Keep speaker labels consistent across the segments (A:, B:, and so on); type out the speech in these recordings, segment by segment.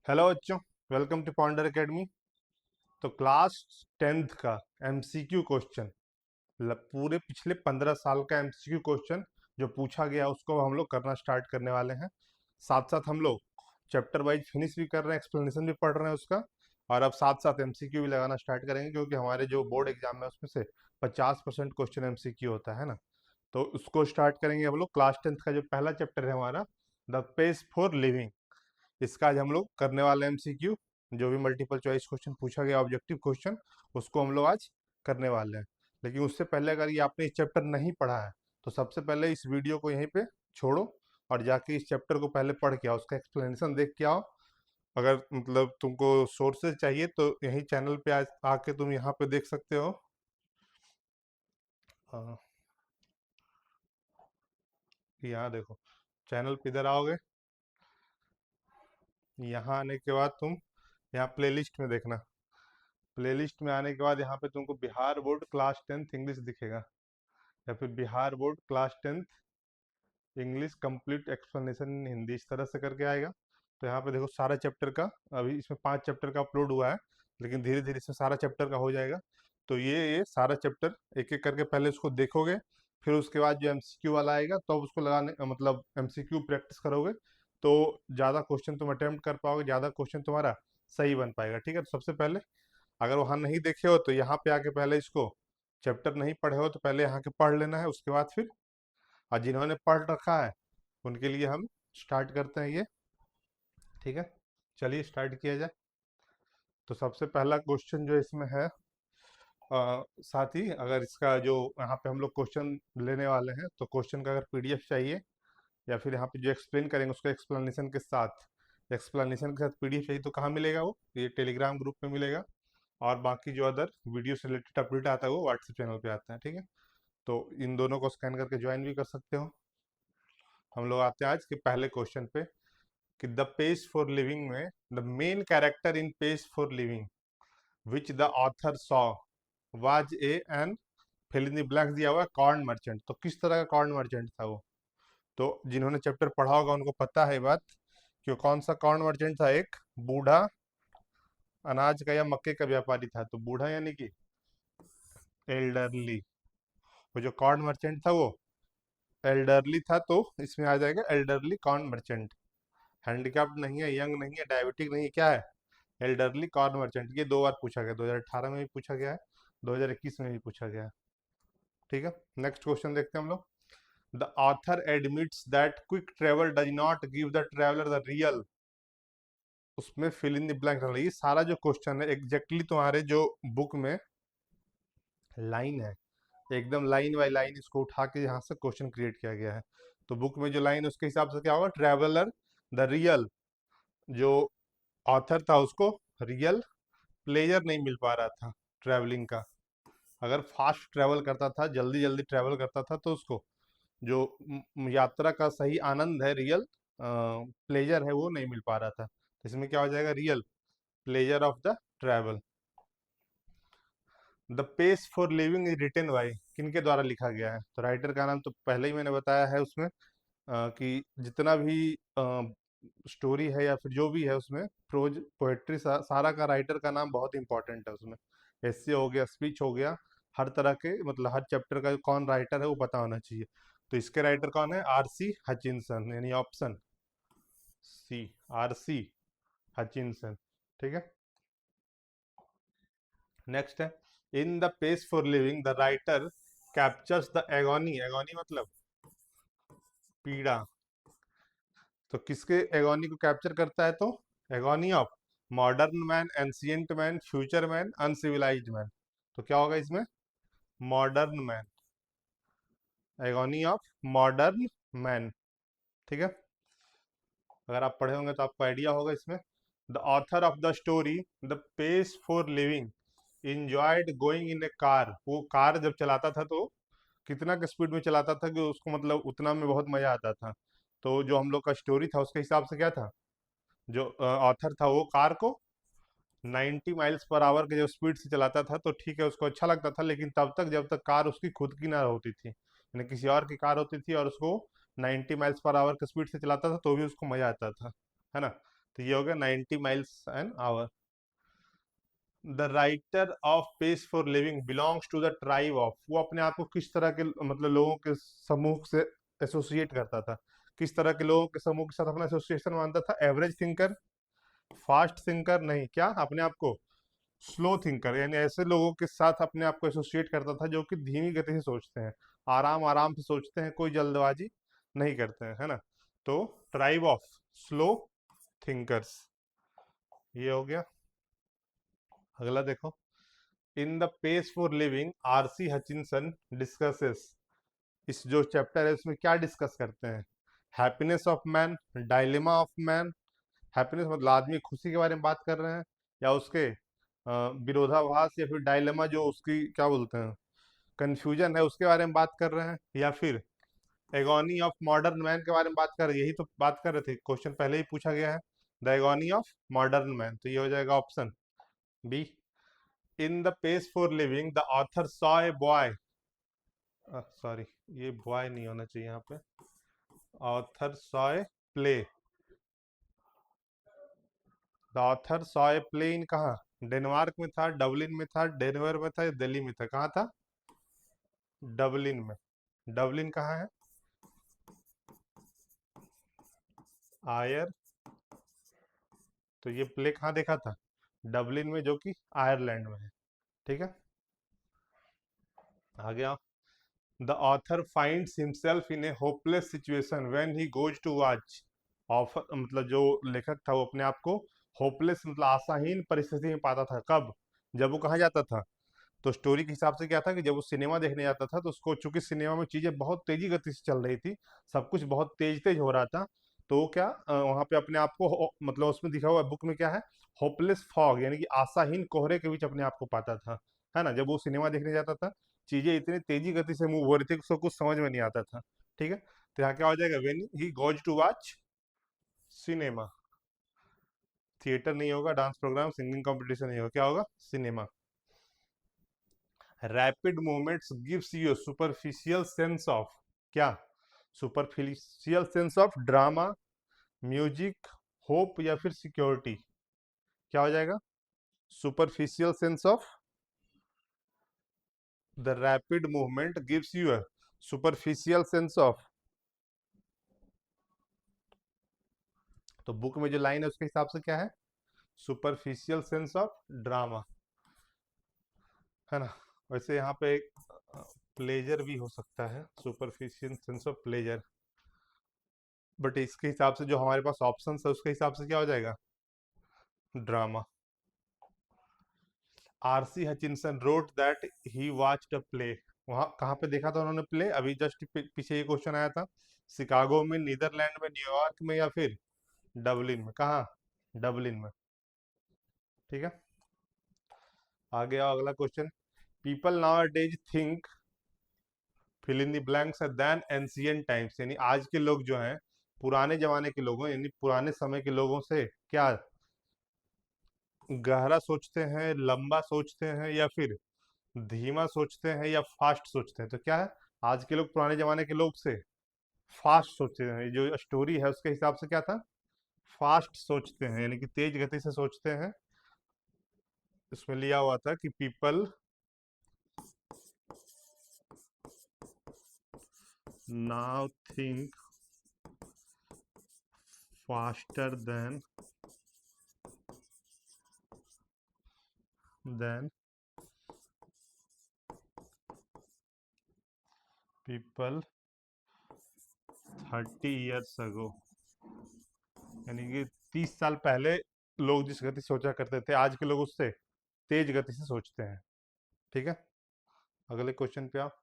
A: Hello बच्चों, welcome to ponder academy. तो class 10th का एमसीक्यू क्वेश्चन, पूरे पिछले 15 साल का एमसीक्यू क्वेश्चन जो पूछा गया उसको हम लोग करना स्टार्ट करने वाले हैं। साथ साथ हम लोग चैप्टर वाइज फिनिश भी कर रहे हैं, एक्सप्लेनेशन भी पढ़ रहे हैं उसका। और अब साथ साथ एमसीक्यू भी लगाना स्टार्ट करेंगे, क्योंकि हमारे जो बोर्ड एग्जाम है उसमें से 50% क्वेश्चन एमसीक्यू होता है ना। तो उसको स्टार्ट करेंगे हम लोग। क्लास 10th का जो पहला चैप्टर है हमारा, द पेज फॉर लिविंग, इसका आज हम लोग करने वाले हैं एमसीक्यू। जो भी मल्टीपल चॉइस क्वेश्चन पूछा गया, ऑब्जेक्टिव क्वेश्चन, उसको हम लोग आज करने वाले हैं। लेकिन उससे पहले अगर ये आपने इस चैप्टर नहीं पढ़ा है तो सबसे पहले इस वीडियो को यहीं पे छोड़ो और जाके इस चैप्टर को पहले पढ़ के आओ, उसका एक्सप्लेनेशन देख के आओ। अगर मतलब तुमको सोर्सेज चाहिए तो यही चैनल पे आज आके तुम यहाँ पे देख सकते हो। हाँ, यहाँ देखो, चैनल पे इधर आओगे, यहाँ आने के बाद तुम यहाँ प्लेलिस्ट में देखना। प्लेलिस्ट में आने के बाद यहाँ पे तुमको Bihar board class 10th English दिखेगा, या फिर Bihar board class 10th English complete explanation in Hindi, इस तरह से करके आएगा। तो यहाँ पे देखो सारा चैप्टर का, अभी इसमें 5 चैप्टर का अपलोड हुआ है, लेकिन धीरे धीरे इसमें सारा चैप्टर का हो जाएगा। तो ये सारा चैप्टर एक एक करके पहले उसको देखोगे, फिर उसके बाद जो एमसीक्यू वाला आएगा तो उसको लगाने मतलब एमसीक्यू प्रैक्टिस करोगे, तो ज़्यादा क्वेश्चन तुम अटेम्प्ट कर पाओगे, ज़्यादा क्वेश्चन तुम्हारा सही बन पाएगा। ठीक है, तो सबसे पहले अगर वहाँ नहीं देखे हो तो यहाँ पे आके पहले इसको, चैप्टर नहीं पढ़े हो तो पहले यहाँ के पढ़ लेना है, उसके बाद फिर, और जिन्होंने पढ़ रखा है उनके लिए हम स्टार्ट करते हैं ये। ठीक है, चलिए स्टार्ट किया जाए। तो सबसे पहला क्वेश्चन जो इसमें है, साथ ही अगर इसका जो यहाँ पे हम लोग क्वेश्चन लेने वाले हैं तो क्वेश्चन का अगर पीडीएफ चाहिए, या फिर यहाँ पे जो एक्सप्लेन करेंगे उसको एक्सप्लेनेशन के साथ पीडीएफ चाहिए, तो कहाँ मिलेगा वो? ये टेलीग्राम ग्रुप में मिलेगा। और बाकी जो अदर वीडियो से रिलेटेड अपडेट आता है वो व्हाट्सएप चैनल पे आता है। ठीक है, तो इन दोनों को स्कैन करके ज्वाइन भी कर सकते हो। हम लोग आते हैं आज के पहले क्वेश्चन पे, कि द पेज फॉर लिविंग में the main character in page for living which the author saw was a an fill in the blanks दिया हुआ है कॉर्न मर्चेंट। तो किस तरह का कॉर्न मर्चेंट था वो? तो जिन्होंने चैप्टर पढ़ा होगा उनको पता है बात कि वो कौन सा कॉर्न मर्चेंट था। एक बूढ़ा अनाज का या मक्के का व्यापारी था। तो बूढ़ा यानी कि एल्डरली, वो जो कॉर्न मर्चेंट था वो एल्डरली था, तो इसमें आ जाएगा एल्डरली कॉर्न मर्चेंट। हैंडीकैप्ड नहीं है, यंग नहीं है, डायबिटिक नहीं है, क्या है? Elderly corn merchant. ये 2 बार पूछा गया, 2018 में भी पूछा गया है, 2021 में भी पूछा गया है। ठीक है, नेक्स्ट क्वेश्चन देखते हैं हम लोग। The author admits that quick travel does not give the traveller the real, उसमें फिल इन द ब्लैंक। ये सारा जो क्वेश्चन है एग्जैक्टली तुम्हारे जो बुक में लाइन है, एकदम लाइन बाय लाइन इसको उठा के यहाँ से क्वेश्चन क्रिएट किया गया है। तो बुक में जो लाइन है उसके हिसाब से क्या होगा? ट्रेवलर द रियल, जो ऑथर था उसको रियल प्लेजर नहीं मिल पा रहा था ट्रैवलिंग का। अगर फास्ट ट्रैवल करता था, जल्दी जल्दी ट्रैवल करता था, तो उसको जो यात्रा का सही आनंद है, रियल प्लेजर है, वो नहीं मिल पा रहा था। तो इसमें क्या हो जाएगा? Real pleasure of the travel. The pace for living is written by, किनके द्वारा लिखा गया है? तो राइटर का नाम तो पहले ही मैंने बताया है उसमें, कि जितना भी स्टोरी है या फिर जो भी है उसमें प्रोज पोएट्री सारा का राइटर का नाम बहुत इंपॉर्टेंट है उसमें। एस्से हो गया, स्पीच हो गया, हर तरह के मतलब हर चैप्टर का कौन राइटर है वो पता होना चाहिए। तो इसके राइटर कौन है? आर सी हचिंसन, यानी option C, R C Hutchinson. ठीक है, नेक्स्ट है, in the pace for living the writer captures the agony, agony मतलब पीड़ा। तो किसके एगोनी को कैप्चर करता है? तो agony of modern man, ancient man, future man, uncivilised man. तो क्या होगा इसमें? Modern man, agony of modern man. ठीक है, अगर आप पढ़े होंगे तो आपको आइडिया होगा इसमें। The author of the story the pace for living enjoyed going in a car, वो कार जब चलाता था तो कितना का स्पीड में चलाता था कि उसको मतलब उतना में बहुत मजा आता था। तो जो हम लोग का स्टोरी था उसके हिसाब से क्या था, जो ऑथर था वो कार को 90 माइल्स पर आवर के जो स्पीड से चलाता था तो ठीक है, उसको अच्छा लगता था, लेकिन तब तक जब तक कार उसकी खुद की ना होती थी, यानी किसी और की कार होती थी और उसको 90 माइल्स पर आवर के स्पीड से चलाता था तो भी उसको मजा आता था, है ना। तो ये हो गया 90 miles an hour. The writer of page for living belongs to the tribe of, वो अपने आप को किस तरह के मतलब लोगों के समूह से एसोसिएट करता था, किस तरह के लोगों के समूह के साथ अपना एसोसिएशन मानता था? एवरेज थिंकर, फास्ट थिंकर, नहीं, क्या अपने आप को स्लो थिंकर, यानी ऐसे लोगों के साथ अपने आप को एसोसिएट करता था जो कि धीमी गति से सोचते हैं, आराम आराम से सोचते हैं, कोई जल्दबाजी नहीं करते हैं, है ना? तो ट्राइब ऑफ स्लो थिंकर्स, ये हो गया। अगला देखो, in the pace for living R C Hutchinson discusses, इस जो चैप्टर है उसमें क्या डिस्कस करते हैं? Happiness of man, dilemma of man, happiness मतलब आदमी खुशी के बारे में बात कर रहे हैं, या उसके विरोधाभास, या फिर डायलेमा जो उसकी क्या बोलते हैं कंफ्यूजन है उसके बारे में बात कर रहे हैं, या फिर एगोनी ऑफ मॉडर्न मैन के बारे में बात कर रहे हैं? यही तो बात कर रहे थे, क्वेश्चन पहले ही पूछा गया है, the agony of modern man, तो ये हो जाएगा option B. In the pace for living the author saw a boy, sorry ये बॉय नहीं होना चाहिए यहाँ पे, author saw a play, the author saw a play in कहाँ? डेनमार्क में था, डबलिन में था, डेनवर में था, या दिल्ली में था? कहाँ था? डबलिन में। डबलिन कहाँ है? आयर, तो ये प्ले कहाँ देखा था? डबलिन में, जो कि आयरलैंड में है। ठीक है, आ गया। The author finds himself in a hopeless situation when he goes to watch, author मतलब जो लेखक था वो अपने आप को होपलेस मतलब आशाहीन परिस्थिति में पाता था, कब? जब वो कहाँ जाता था? तो स्टोरी के हिसाब से क्या था कि जब वो सिनेमा देखने जाता था तो उसको चूंकि सिनेमा में चीजें बहुत तेजी गति से चल रही थी, सब कुछ बहुत तेज तेज हो रहा था, तो वो क्या वहां पे अपने आप को मतलब उसमें दिखा हुआ बुक में क्या है, होपलेस फॉग, यानी कि आशाहीन कोहरे के बीच अपने आप को पाता था, है ना? जब वो सिनेमा देखने जाता था चीजें इतनी तेजी गति से मूव हो रही थी कि उसको कुछ समझ में नहीं आता था। ठीक है, तो यहाँ क्या हो जाएगा? When he goes to watch cinema, theatre नहीं होगा, डांस प्रोग्राम, सिंगिंग कॉम्पिटिशन नहीं होगा, क्या होगा? Cinema. Rapid movements gives you superficial sense of, क्या? Superficial sense of drama, music, hope, या फिर सिक्योरिटी? क्या हो जाएगा? Superficial sense of, the rapid movement gives you a superficial sense of, तो बुक में जो लाइन है उसके हिसाब से क्या है? सुपरफिशियल सेंस ऑफ ड्रामा, है ना? वैसे यहाँ पे एक प्लेजर भी हो सकता है, superficial sense of pleasure, but इसके हिसाब से जो हमारे पास ऑप्शन है उसके हिसाब से क्या हो जाएगा? Drama. R C Hutchinson wrote that he watched a play, वहां कहाँ पे देखा था उन्होंने प्ले? अभी जस्ट पीछे ये क्वेश्चन आया था, शिकागो में, नीदरलैंड में, न्यूयॉर्क में, या फिर डबलिन में? कहाँ? डबलिन में। ठीक है, आगे आओ, अगला question. People nowadays think fill in the blanks than ancient times, यानी आज के लोग जो हैं पुराने जमाने के लोगों यानी पुराने समय के लोगों से क्या गहरा सोचते हैं, लंबा सोचते हैं, या फिर धीमा सोचते हैं, या फास्ट सोचते हैं? तो क्या है, आज के लोग पुराने जमाने के लोग से फास्ट सोचते हैं, जो स्टोरी है उसके हिसाब से क्या था? फास्ट सोचते हैं, यानी कि तेज गति से सोचते हैं। इसमें लिया हुआ था कि people now think faster than people 30 years ago, यानी कि 30 साल पहले लोग जिस गति से सोचा करते थे आज के लोग उससे तेज गति से सोचते हैं। ठीक है, अगले क्वेश्चन पे आप।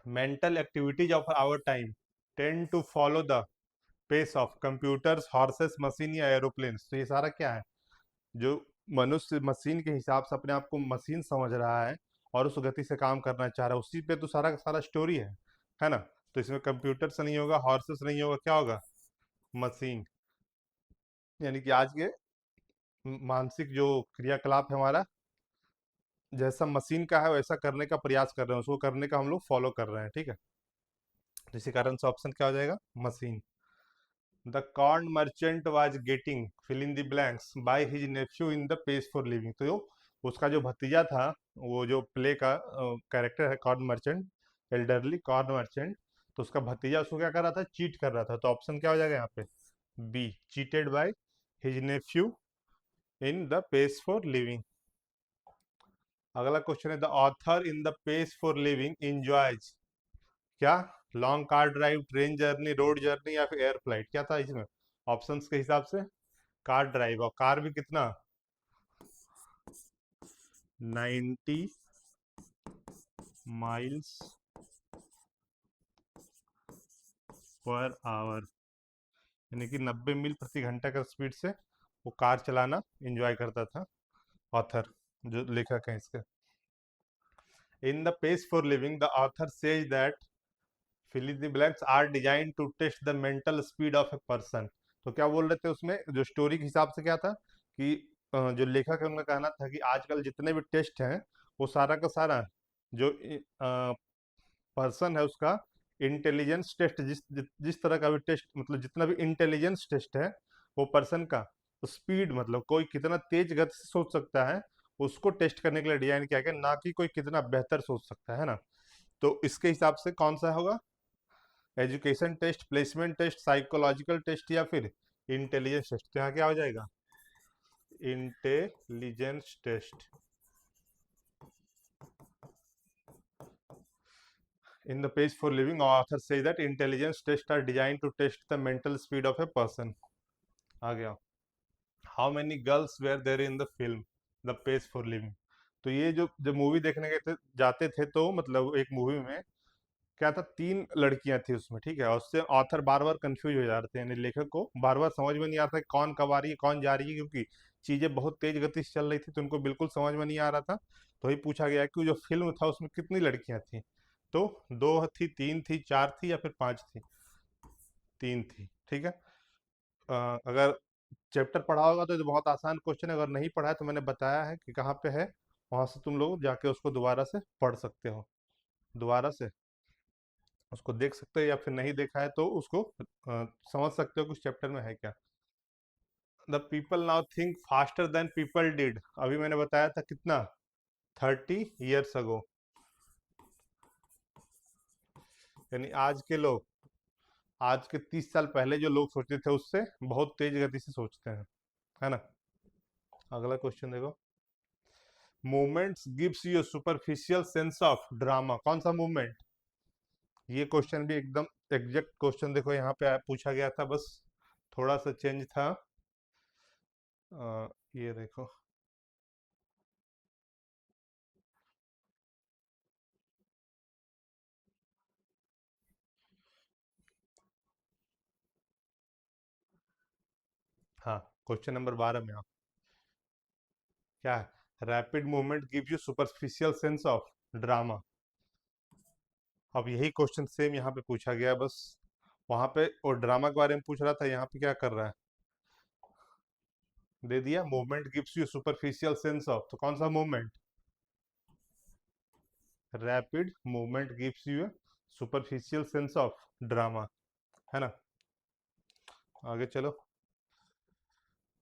A: Mental activities of our time tend to follow the pace of computers, horses, machine, या एरोप्लेन्स, तो ये सारा क्या है? जो मनुष्य मशीन के हिसाब से अपने आप को मशीन समझ रहा है और उस गति से काम करना चाह रहा है, उसी पे तो सारा का सारा स्टोरी है ना? तो इसमें कंप्यूटर से नहीं होगा, हॉर्सेस नहीं होगा, क्या होगा? मशीन, यानी कि आज के मानसिक जो क्रियाकलाप है हमारा, जैसा मशीन का है वैसा करने का प्रयास कर रहे हैं, उसको करने का हम लोग फॉलो कर रहे हैं। ठीक है, तो इसी कारण से ऑप्शन क्या हो जाएगा? Machine. The corn merchant was getting fill in the blanks by his nephew in the page for living. तो उसका जो भतीजा था, वो जो प्ले का कैरेक्टर है corn merchant, elderly corn merchant, तो उसका भतीजा उसको क्या कर रहा था, चीट कर रहा था। तो ऑप्शन क्या हो जाएगा यहाँ पे, B, cheated by his nephew in the page for living. अगला क्वेश्चन है, the author in the page for living enjoys क्या, long car drive, train journey, road journey, या फिर एयर फ्लाइट। क्या था इसमें ऑप्शंस के हिसाब से, कार ड्राइव, और कार भी कितना, 90 माइल्स पर आवर, यानी कि 90 मील प्रति घंटा का स्पीड से वो कार चलाना एंजॉय करता था ऑथर, जो लेखक है इसके। In the page for living the author says that fill in the blanks are design to test the mental speed of a person. तो क्या बोल रहे थे उसमें, जो स्टोरी के हिसाब से क्या था कि जो लेखक है उनका कहना था कि आजकल जितने भी टेस्ट हैं, वो सारा का सारा जो पर्सन है उसका इंटेलिजेंस टेस्ट, जिस तरह का भी टेस्ट, मतलब जितना भी इंटेलिजेंस टेस्ट है वो पर्सन का स्पीड, मतलब कोई कितना तेज गति से सोच सकता है, उसको टेस्ट करने के लिए डिजाइन किया गया, ना कि कोई कितना बेहतर सोच सकता है ना। तो इसके हिसाब से कौन सा होगा, education test, placement test, psychological test, या फिर इंटेलिजेंस टेस्ट। तो यहाँ क्या हो जाएगा, intelligence test. In the page for living, author says that intelligence tests are designed to test the mental speed of a person. आ गया, how many girls were there in the film the page for living. तो ये जो जब movie देखने गए थे, जाते थे, तो मतलब एक मूवी में क्या था, 3 लड़कियां थी उसमें, ठीक है, और उससे ऑथर बार बार कंफ्यूज हो जा रहे थे, यानी लेखक को बार बार समझ में नहीं आ रहा था कि कौन कब आ रही है, कौन जा रही है, क्योंकि चीजें बहुत तेज गति से चल रही थी, तो उनको बिल्कुल समझ में नहीं आ रहा था। तो वही पूछा गया कि जो फिल्म था उसमें कितनी लड़कियां थी। तो 2 थी, 3 थी, 4 थी, या फिर 5 थी। 3 थी, ठीक है। अगर चैप्टर पढ़ा होगा तो ये बहुत आसान क्वेश्चन है, अगर नहीं पढ़ा है तो मैंने बताया है कि कहाँ पे है, वहां से तुम लोग जाके उसको दोबारा से पढ़ सकते हो, दोबारा से उसको देख सकते हो, या फिर नहीं देखा है तो उसको समझ सकते हो कि उस चैप्टर में है क्या। The people now think faster than people did, अभी मैंने बताया था कितना, 30 years अगो, यानी आज के लोग, आज के 30 साल पहले जो लोग सोचते थे उससे बहुत तेज गति से सोचते हैं, है ना। अगला क्वेश्चन देखो, movements gives you superficial sense of drama. कौन सा मूवमेंट, ये क्वेश्चन भी एकदम एग्जैक्ट क्वेश्चन देखो यहाँ पे पूछा गया था, बस थोड़ा सा चेंज था। ये देखो, हाँ, क्वेश्चन नंबर 12 में आप, क्या है, rapid movement gives you superficial sense of drama. अब यही क्वेश्चन सेम यहाँ पे पूछा गया, बस वहां पे और ड्रामा के बारे में पूछ रहा था, यहाँ पे क्या कर रहा है, दे दिया movement gives you superficial sense of, तो कौन सा movement, rapid movement gives you superficial sense of drama, है ना। आगे चलो,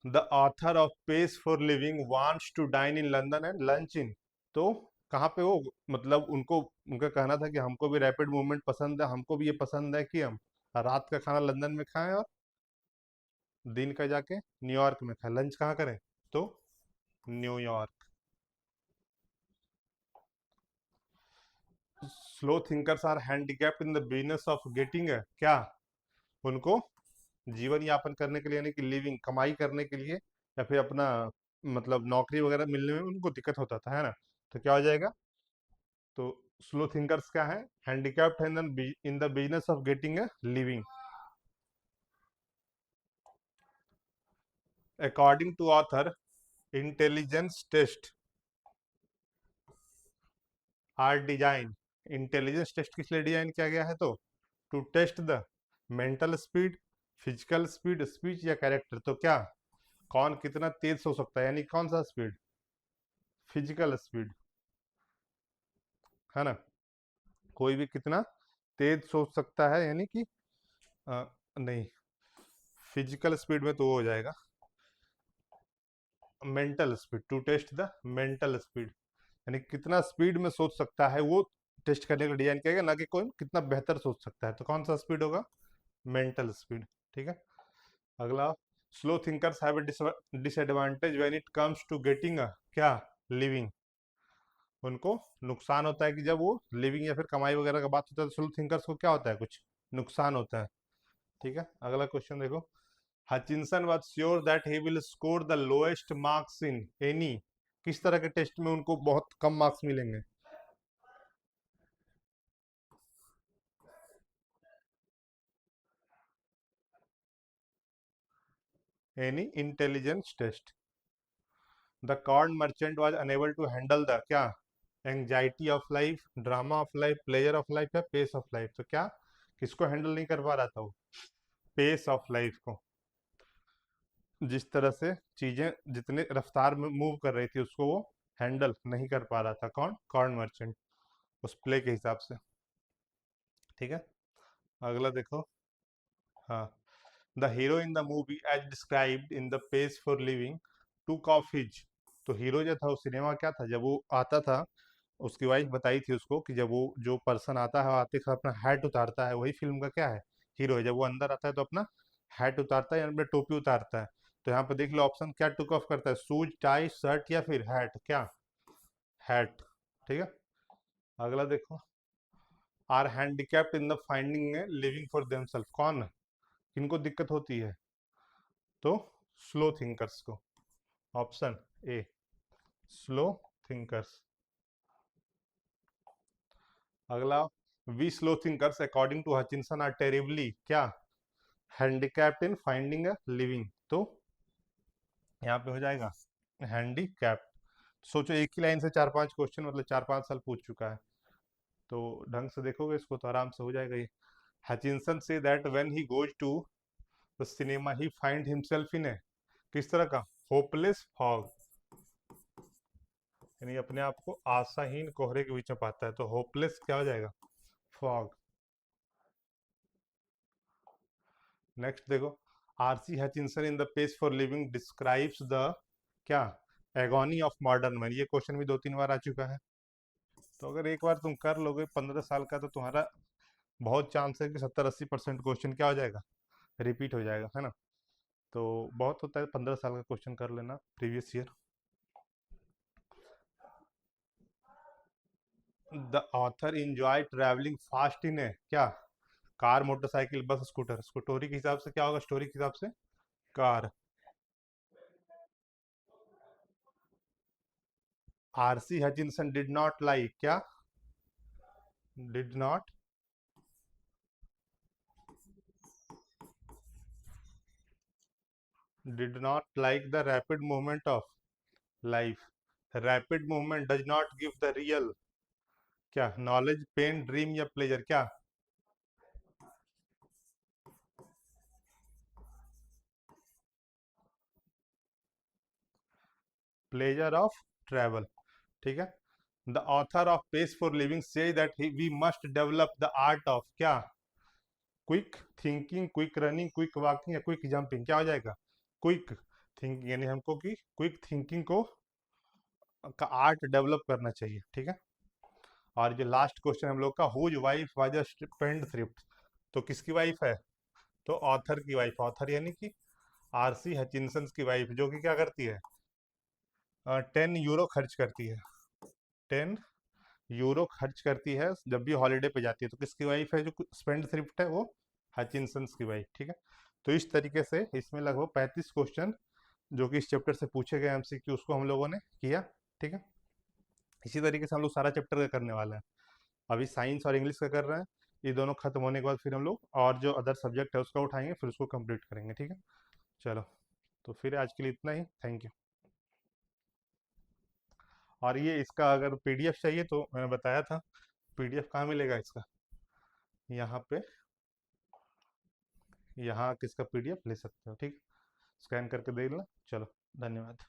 A: the author of page for living wants to dine in London and lunch in. तो कहाँ पे वो, मतलब उनको, उनका कहना था कि हमको भी रैपिड मूवमेंट पसंद है, हमको भी ये पसंद है कि हम रात का खाना लंदन में खाएं और दिन का जाके न्यूयॉर्क में खाएं, लंच कहाँ करें, तो New York. Slow thinkers are handicapped in the business of getting, क्या, उनको जीवन यापन करने के लिए, यानी कि लिविंग, कमाई करने के लिए, या फिर अपना मतलब नौकरी वगैरह मिलने में उनको दिक्कत होता था, है ना। तो क्या हो जाएगा, तो स्लो थिंकर्स क्या है, हैंडीकैप्ड है in the business of getting a living. According to author, intelligence test are design, intelligence test किस लिए डिजाइन किया गया है, तो to test the mental speed, physical speed, speech, या कैरेक्टर। तो क्या, कौन कितना तेज सो सकता है, यानी कौन सा स्पीड, फिजिकल स्पीड, है ना, कोई भी कितना तेज सोच सकता है, यानी कि नहीं, फिजिकल स्पीड में तो वो हो जाएगा mental speed, to test the mental speed, यानी कितना स्पीड में सोच सकता है वो टेस्ट करने का डिजाइन किया गया, ना कि कौन कितना बेहतर सोच सकता है। तो कौन सा स्पीड होगा? Mental speed. ठीक है। अगला, slow thinkers have a disadvantage when it comes to getting a क्या लिविंग। उनको नुकसान होता है कि जब वो लिविंग या फिर कमाई वगैरह का बात होता है तो स्लो थिंकर्स को क्या होता है, कुछ नुकसान होता है। ठीक है। अगला क्वेश्चन देखो, Hutchinson was sure that he will score the lowest marks in any, किस तरह के टेस्ट में उनको बहुत कम मार्क्स मिलेंगे? Any intelligence test. The corn merchant was unable to handle the क्या anxiety of life, drama of life, pleasure of life या पेस ऑफ लाइफ। तो क्या किसको हैंडल नहीं कर पा रहा था वो? पेस ऑफ लाइफ को। जिस तरह से चीजें जितने रफ्तार में मूव कर रही थी उसको वो हैंडल नहीं कर पा रहा था। कौन? कॉर्न मर्चेंट, उस प्ले के हिसाब से। ठीक है। अगला देखो, हाँ, the hero in the movie as described in the page for living took off his. तो हीरो जो था वो सिनेमा क्या था, जब वो आता था उसकी वाइफ बताई थी उसको कि जब वो जो पर्सन आता है आते ही अपना हैट उतारता है, वही फिल्म का क्या है, हीरो है। जब वो अंदर आता है तो अपना हैट उतारता है या अपना टोपी उतारता है। तो यहाँ पे देख लो ऑप्शन क्या टुक ऑफ करता है, शूज, टाई, शर्ट या फिर हैट, क्या हैट। ठीक है। अगला देखो, are handicapped in the finding living for themselves. कौन, किनको दिक्कत होती है? तो स्लो थिंकर्स को। Option A, slow thinkers. अगला, we slow thinkers according to Hutchinson are terribly क्या handicapped in finding a living. तो यहाँ पे हो जाएगा हैंडीकैप्ड। सोचो एक ही लाइन से चार पांच क्वेश्चन, मतलब चार पांच साल पूछ चुका है, तो ढंग से देखोगे इसको तो आराम से हो जाएगा ये। Hutchinson says that when he goes to the cinema he find himself in a किस तरह का होपलेस फॉग, यानी अपने आप को आशाहीन कोहरे के बीच में पाता है। तो होपलेस क्या हो जाएगा? फॉग। नेक्स्ट देखो, RC Hutchinson in the page for living describes the क्या एगोनी ऑफ मॉडर्न मैन। ये क्वेश्चन भी दो तीन बार आ चुका है। तो अगर एक बार तुम कर लोगे 15 साल का तो तुम्हारा बहुत चांस है कि 70-80% क्वेश्चन क्या हो जाएगा, रिपीट हो जाएगा, है ना। तो बहुत होता है 15 साल का क्वेश्चन कर लेना previous year. The author enjoy travelling fast in है क्या car, motorcycle, bus, scooter. Story के हिसाब से क्या होगा? स्टोरी के हिसाब से car. R C Hutchinson did not like क्या, did not did not like the rapid movement of life. Rapid movement does not give the real क्या नॉलेज, पेन, ड्रीम या प्लेजर, क्या प्लेजर ऑफ ट्रैवल। ठीक है। The author of pace for living says that we must develop the art of क्या quick thinking, quick running, quick walking या quick jumping. क्या हो जाएगा? क्विक थिंकिंग, यानी हमको की क्विक थिंकिंग को का आर्ट डेवलप करना चाहिए। ठीक है। और जो लास्ट क्वेश्चन हम लोग का, whose wife was a spendthrift. तो किसकी वाइफ है? तो ऑथर की वाइफ, ऑथर यानी कि आरसी हचिंसन की वाइफ, जो कि क्या करती है, 10 यूरो खर्च करती है। 10 यूरो खर्च करती है जब भी हॉलीडे पे जाती है। तो किसकी वाइफ है जो स्पेंड थ्रिफ्ट है? वो हचिंसन की वाइफ। ठीक है। तो इस तरीके से इसमें लगभग 35 क्वेश्चन जो कि इस चैप्टर से पूछे गए एमसीक्यू उसको हम लोगों ने किया। ठीक है। इसी तरीके से हम लोग सारा चैप्टर का करने वाले हैं। अभी साइंस और इंग्लिश का कर रहे हैं, ये दोनों खत्म होने के बाद फिर हम लोग और जो अदर सब्जेक्ट है उसका उठाएंगे, फिर उसको कंप्लीट करेंगे। ठीक है। चलो, तो फिर आज के लिए इतना ही, थैंक यू। और ये इसका अगर पीडीएफ चाहिए तो मैंने बताया था, पीडीएफ कहाँ मिलेगा इसका? यहाँ पे, यहाँ किसका पीडीएफ ले सकते हो। ठीक, स्कैन करके देख लेना। चलो, धन्यवाद।